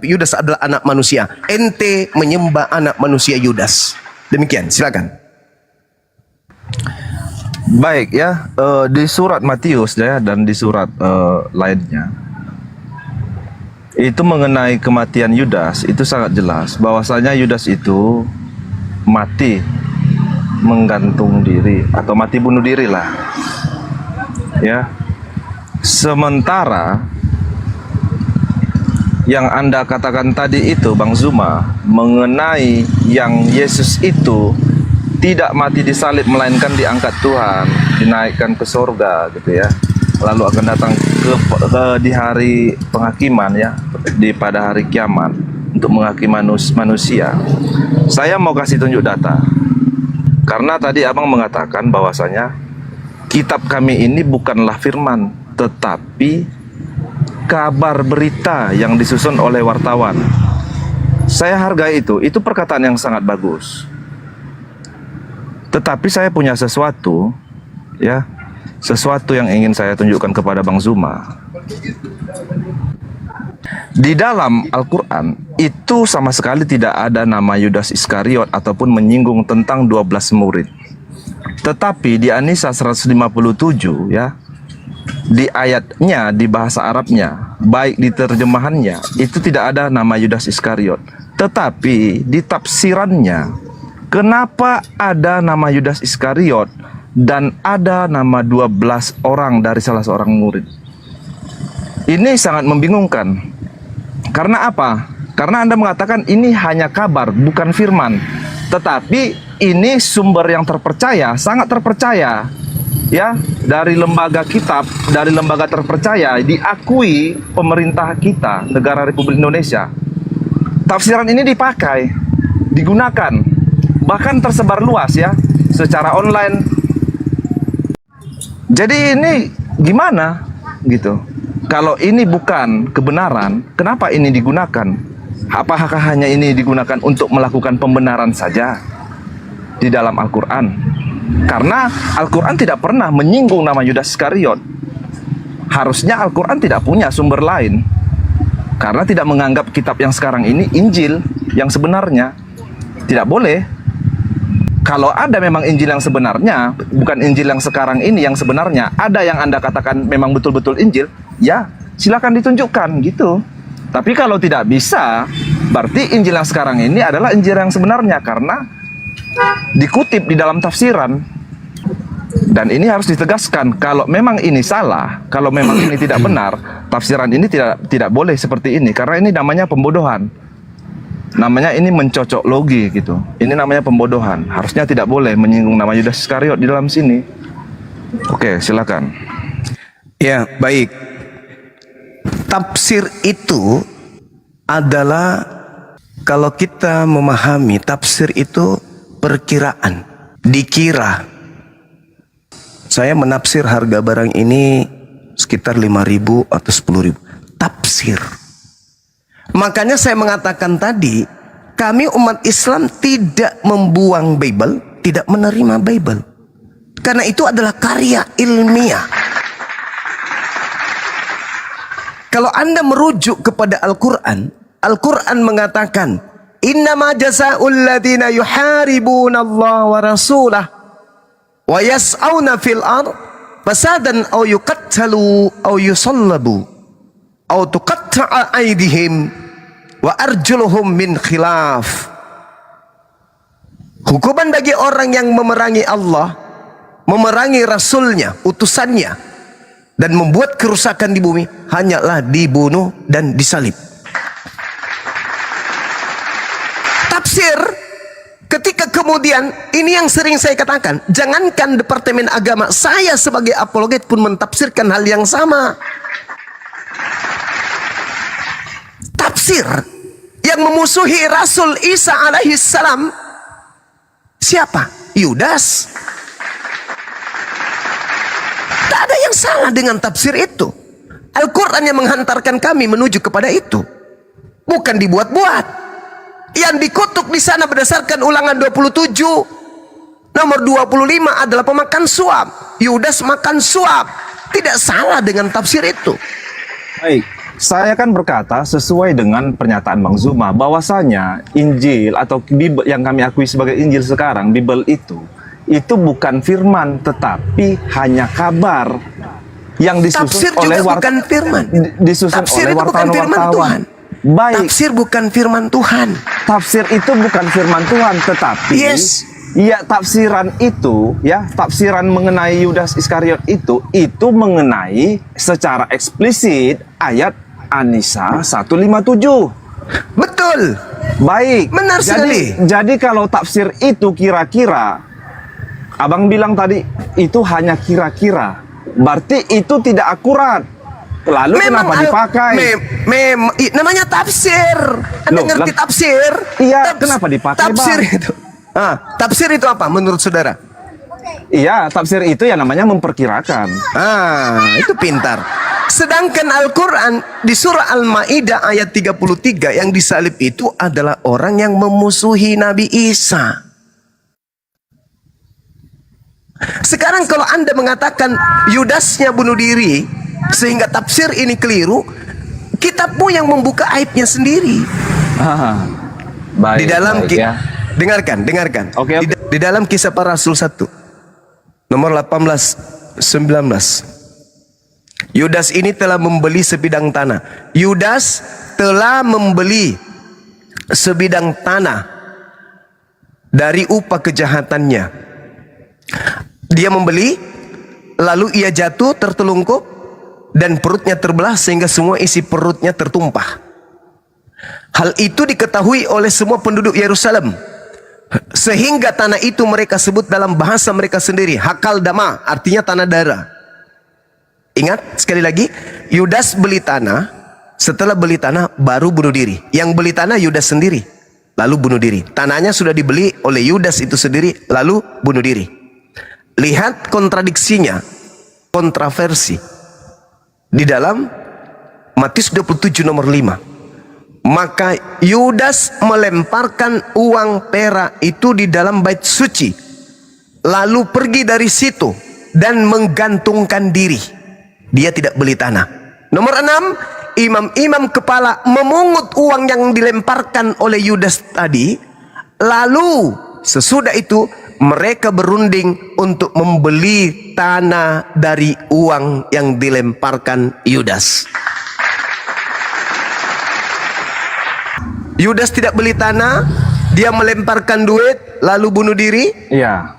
Yudas adalah anak manusia. Ente menyembah anak manusia Yudas. Demikian, silakan. Baik ya, di surat Matius ya dan di surat lainnya itu mengenai kematian Yudas itu sangat jelas bahwasanya Yudas itu mati menggantung diri atau mati bunuh diri lah ya. Sementara yang Anda katakan tadi itu Bang Zuma mengenai yang Yesus itu tidak mati disalib melainkan diangkat Tuhan, dinaikkan ke surga gitu ya. Lalu akan datang di hari penghakiman ya, pada hari kiamat untuk menghakimi manusia. Saya mau kasih tunjuk data. Karena tadi Abang mengatakan bahwasanya kitab kami ini bukanlah firman, tetapi kabar berita yang disusun oleh wartawan. Saya hargai itu perkataan yang sangat bagus. Tetapi saya punya sesuatu ya, sesuatu yang ingin saya tunjukkan kepada Bang Zuma. Di dalam Al-Quran itu sama sekali tidak ada nama Yudas Iskariot ataupun menyinggung tentang 12 murid. Tetapi di An-Nisa 157 ya, di ayatnya, di bahasa Arabnya, baik di terjemahannya, itu tidak ada nama Yudas Iskariot. Tetapi di tafsirannya, kenapa ada nama Yudas Iskariot dan ada nama 12 orang dari salah seorang murid? Ini sangat membingungkan. Karena apa? Karena Anda mengatakan ini hanya kabar, bukan firman. Tetapi ini sumber yang terpercaya, sangat terpercaya. Ya, dari lembaga kitab, dari lembaga terpercaya, diakui pemerintah kita, negara Republik Indonesia. Tafsiran ini dipakai, digunakan, bahkan tersebar luas ya, secara online. Jadi ini gimana gitu? Kalau ini bukan kebenaran, kenapa ini digunakan? Apakah hanya ini digunakan untuk melakukan pembenaran saja di dalam Al-Quran? Karena Al-Quran tidak pernah menyinggung nama Yudas Iskariot. Harusnya Al-Quran tidak punya sumber lain, karena tidak menganggap kitab yang sekarang ini Injil yang sebenarnya. Tidak boleh. Kalau ada memang Injil yang sebenarnya, bukan Injil yang sekarang ini yang sebenarnya, ada yang Anda katakan memang betul-betul Injil, ya silakan ditunjukkan gitu. Tapi kalau tidak bisa, berarti Injil yang sekarang ini adalah Injil yang sebenarnya, karena dikutip di dalam tafsiran. Dan ini harus ditegaskan, kalau memang ini salah, kalau memang ini tidak benar, tafsiran ini tidak boleh seperti ini, karena ini namanya pembodohan. Namanya ini mencocok logi gitu. Ini namanya pembodohan. Harusnya tidak boleh menyinggung nama Yudas Iskariot di dalam sini. Oke, silakan. Ya, baik. Tafsir itu adalah, kalau kita memahami tafsir itu perkiraan, dikira. Saya menafsir harga barang ini sekitar 5.000 atau 10.000. Tafsir. Makanya saya mengatakan tadi, kami umat Islam tidak membuang Bible, tidak menerima Bible. Karena itu adalah karya ilmiah. Kalau Anda merujuk kepada Al-Quran, Al-Quran mengatakan, innama jazaa'ul ladhina yuharibuna Allah wa rasulah wa yas'auna fil ard fasadan aw yuqattalu aw yusallabu aw tuqatta'a aydihim wa arjuluhum min khilaf. Hukuman bagi orang yang memerangi Allah, memerangi Rasulnya, utusannya, dan membuat kerusakan di bumi, hanyalah dibunuh dan disalib. Tafsir, ketika kemudian, ini yang sering saya katakan, jangankan Departemen Agama, saya sebagai apologet pun mentafsirkan hal yang sama. Tafsir yang memusuhi Rasul Isa alaihi salam, siapa? Yudas. Tak ada yang salah dengan tafsir itu. Al-Quran yang menghantarkan kami menuju kepada itu, bukan dibuat-buat. Yang dikutuk di sana berdasarkan Ulangan 27 nomor 25 adalah pemakan suap. Yudas makan suap. Tidak salah dengan tafsir itu. Baik, Saya kan berkata sesuai dengan pernyataan Bang Zuma bahwasanya Injil atau Bible yang kami akui sebagai Injil sekarang, Bible itu bukan firman tetapi hanya kabar yang disusun Tafsir oleh juga bukan firman. disusun Tafsir oleh itu bukan firman Tuhan. wartawan-wartawan. Baik, Tafsir bukan firman Tuhan. tafsir itu bukan firman Tuhan tetapi Yes. ya tafsiran itu ya tafsiran mengenai Yudas Iskariot itu mengenai secara eksplisit ayat An-Nisa 157. Betul. Baik. Benar sekali. Jadi kalau tafsir itu kira-kira, Abang bilang tadi itu hanya kira-kira, berarti itu tidak akurat. Lalu kenapa dipakai? Namanya tafsir. Anda Loh, ngerti tafsir? Iya, kenapa dipakai, Tafsir Bang? itu. Tafsir itu apa menurut saudara? Iya, tafsir itu ya namanya memperkirakan. Itu pintar. Sedangkan Al-Quran di surah Al-Ma'idah ayat 33 yang disalib itu adalah orang yang memusuhi Nabi Isa. Sekarang kalau Anda mengatakan Yudasnya bunuh diri sehingga tafsir ini keliru, kitabmu yang membuka aibnya sendiri. Baik. Di dalam baik, ya. dengarkan. Oke. Di dalam Kisah Para Rasul 1 nomor 18-19. Yudas ini telah membeli sebidang tanah. Yudas telah membeli sebidang tanah dari upah kejahatannya. Dia membeli, lalu ia jatuh tertelungkup dan perutnya terbelah sehingga semua isi perutnya tertumpah. Hal itu diketahui oleh semua penduduk Yerusalem, sehingga tanah itu mereka sebut dalam bahasa mereka sendiri Hakal Dama, artinya tanah darah. Ingat sekali lagi, Yudas beli tanah, setelah beli tanah baru bunuh diri. Yang beli tanah Yudas sendiri, lalu bunuh diri. Tanahnya sudah dibeli oleh Yudas itu sendiri, lalu bunuh diri. Lihat kontradiksinya, kontroversi di dalam Matius 27 nomor 5. Maka Yudas melemparkan uang perak itu di dalam bait suci, lalu pergi dari situ dan menggantungkan diri. Dia tidak beli tanah. Nomor 6, imam-imam kepala memungut uang yang dilemparkan oleh Yudas tadi, lalu sesudah itu mereka berunding untuk membeli tanah dari uang yang dilemparkan Yudas. Yudas tidak beli tanah, dia melemparkan duit lalu bunuh diri. Iya.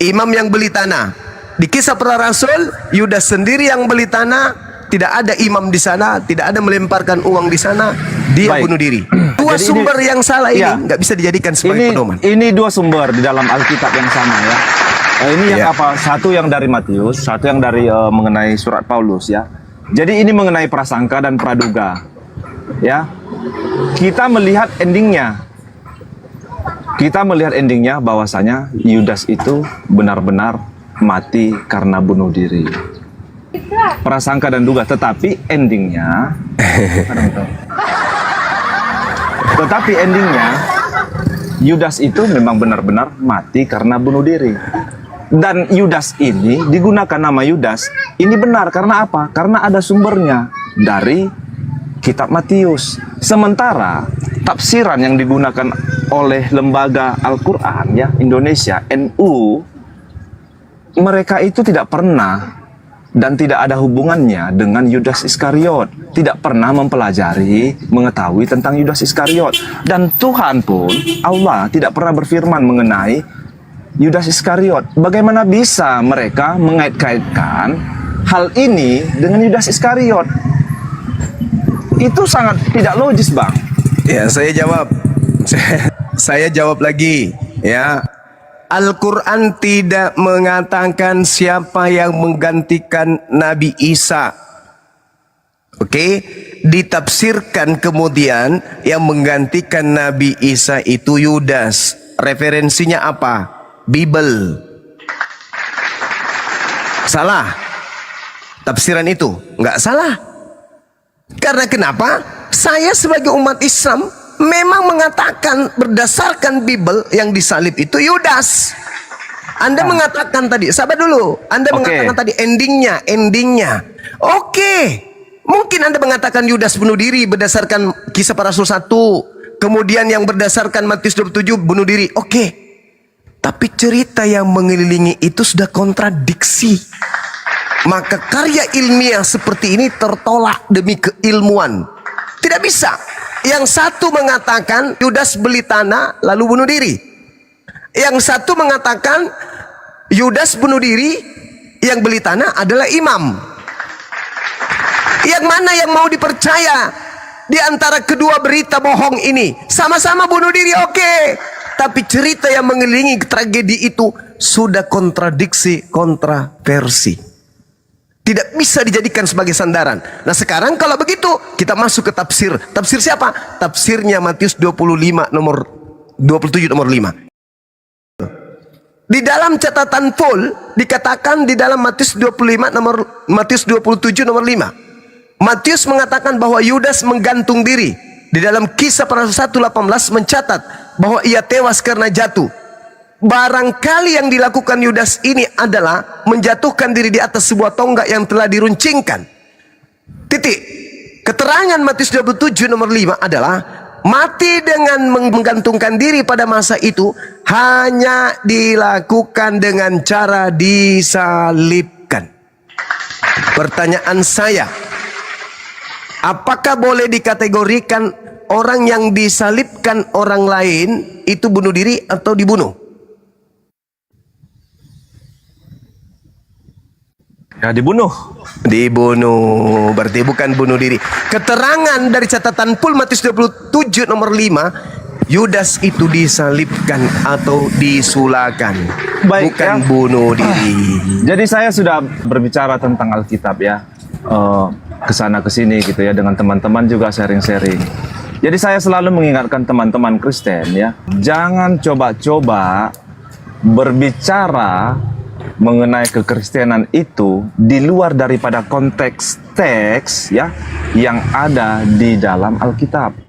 Imam yang beli tanah. Di Kisah Para Rasul, Yudas sendiri yang beli tanah, tidak ada imam di sana, tidak ada melemparkan uang di sana, dia Baik. bunuh diri. Dua Jadi sumber yang salah ini ya. nggak bisa dijadikan sebagai pedoman. Ini dua sumber di dalam Alkitab yang sama ya. Ini yang Ya. apa? Satu yang dari Matius, satu yang dari mengenai surat Paulus ya. Jadi ini mengenai prasangka dan praduga. Ya. Kita melihat endingnya. Kita melihat endingnya bahwasanya Yudas itu benar-benar mati karena bunuh diri. Prasangka dan duga, tetapi endingnya Yudas itu memang benar-benar mati karena bunuh diri. Dan Yudas ini digunakan nama Yudas ini benar karena apa? Karena ada sumbernya dari kitab Matius. Sementara tafsiran yang digunakan oleh lembaga Al-Quran ya Indonesia NU, mereka itu tidak pernah dan tidak ada hubungannya dengan Yudas Iskariot. Tidak pernah mempelajari, mengetahui tentang Yudas Iskariot. Dan Tuhan pun, Allah tidak pernah berfirman mengenai Yudas Iskariot. Bagaimana bisa mereka mengait-kaitkan hal ini dengan Yudas Iskariot? Itu sangat tidak logis, Bang. Ya, saya jawab. Saya jawab lagi, ya. Al-Quran tidak mengatakan siapa yang menggantikan Nabi Isa. Oke, ditafsirkan kemudian yang menggantikan Nabi Isa itu Yudas. Referensinya apa? Bible. Salah. Tafsiran itu nggak salah. Karena kenapa? Saya sebagai umat Islam memang mengatakan berdasarkan Bible yang disalib itu Yudas. Anda mengatakan tadi, sabar dulu. Anda mengatakan tadi endingnya. Oke. Mungkin Anda mengatakan Yudas bunuh diri berdasarkan Kisah Para Rasul 1, kemudian yang berdasarkan Matius 27 bunuh diri. Oke. Tapi cerita yang mengelilingi itu sudah kontradiksi. Maka karya ilmiah seperti ini tertolak demi keilmuan. Tidak bisa. Yang satu mengatakan Yudas beli tanah lalu bunuh diri. Yang satu mengatakan Yudas bunuh diri, yang beli tanah adalah imam. Yang mana yang mau dipercaya di antara kedua berita bohong ini? Sama-sama bunuh diri, oke. Tapi cerita yang mengelilingi tragedi itu sudah kontradiksi, kontroversi. Tidak bisa dijadikan sebagai sandaran. Nah sekarang kalau begitu kita masuk ke tafsir. Tafsir siapa? Tafsirnya Matius 25 nomor 27 nomor 5. Di dalam catatan full dikatakan di dalam Matius 27 nomor 5. Matius mengatakan bahwa Yudas menggantung diri. Di dalam Kisah Para Rasul 1:18 mencatat bahwa ia tewas karena jatuh. Barangkali yang dilakukan Yudas ini adalah menjatuhkan diri di atas sebuah tonggak yang telah diruncingkan. Titik. Keterangan Matius 27 nomor 5 adalah mati dengan menggantungkan diri pada masa itu hanya dilakukan dengan cara disalibkan. Pertanyaan saya, apakah boleh dikategorikan orang yang disalibkan orang lain itu bunuh diri atau dibunuh? Ya dibunuh. Dibunuh, berarti bukan bunuh diri. Keterangan dari catatan full Matius 27 nomor 5, Yudas itu disalibkan atau disulakan, Baik, bukan ya. bunuh diri. Jadi saya sudah berbicara tentang Alkitab ya, kesana kesini gitu ya, dengan teman-teman juga sharing-sharing. Jadi saya selalu mengingatkan teman-teman Kristen ya, jangan coba-coba berbicara mengenai kekristenan itu di luar daripada konteks teks ya yang ada di dalam Alkitab.